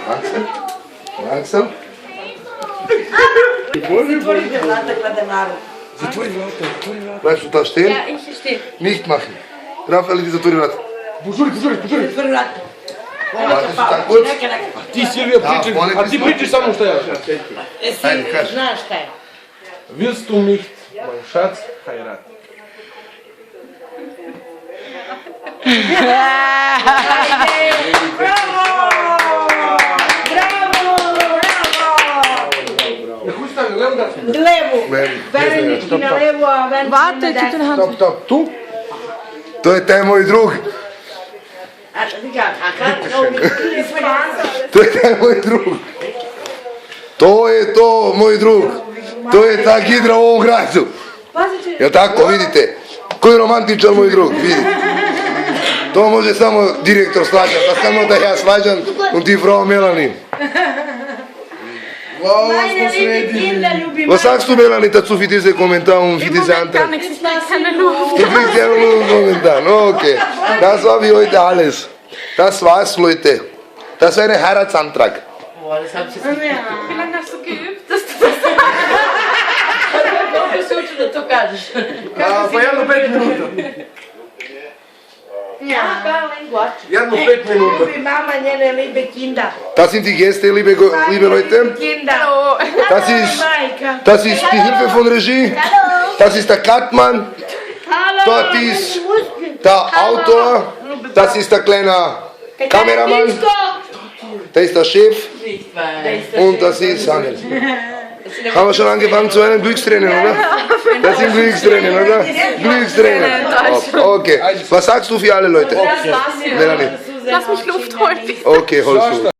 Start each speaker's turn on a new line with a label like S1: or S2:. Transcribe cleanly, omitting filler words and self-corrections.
S1: Langsam. Langsam.
S2: Zatvorite vrata kladenaru.
S3: Zatvori vrata.
S1: Bleibst du da stehen?
S2: Ja, ich stehe.
S1: Nicht machen. Rafael, die zatvori vrata.
S3: Požuri.
S2: Zatvori vrata.
S1: Vrati su tako kurz.
S3: Ti Silvija pričaš,
S1: molim
S3: a ti
S1: te,
S3: pričaš samo šta ja.
S1: Ajde, kaži.
S2: Znaš šta je?
S3: Willst du mich, mein Schatz, heiraten? Kuj stavi, levo da sam.
S2: Levu.
S1: Levu.
S2: Verenički na levu, a Verenički na
S4: Warte, gib den
S2: desnu.
S4: Hand.
S1: Stop. Tu? To je taj moj drug.
S2: A kako?
S1: To je taj moj drug. To je to, moj drug. To je ta hidra u ovom gradu. Jel tako, vidite? Koji romantičan moj drug, vidite. To može samo direktor Slađan, pa samo da ja Slađan und die Frau Melanie.
S2: Meine liebe Kinder, liebe
S1: Was sagst du, Melanie, dazu für diese Kommentar und für
S4: Im
S1: diese
S4: Moment gar
S1: Antwort?
S4: nichts, ich krieg keine Luft.
S1: Du kriegst ja nur einen Kommentar. Okay. Das war für heute alles. Das war's, Leute. Das war ein Heiratsantrag.
S2: Boah, das hab ich jetzt nicht
S4: Wie lange hast du geübt, dass du das
S2: Suči da to kažeš.
S3: Pa jedno 5 minuta.
S2: Ja, Caroline Gotcha.
S3: Jedno 5 minuta.
S2: Liebe Mama, njene liebe Kinder.
S1: Das sind die Gäste, liebe Leute.
S2: Kinder.
S1: Das ist die Hilfe von Regie. Das ist der Cutman.
S2: Hallo.
S1: Dort ist der Autor. Das ist der kleine Kameramann. Da ist der Chef. Und das ist Angel. Haben wir schon angefangen zu einem Glückstränen, oder? Das sind Glückstränen, oder? Glückstränen. Okay. Was sagst du für alle Leute? Melanie.
S4: Lass mich Luft holen.
S1: Okay, holst du.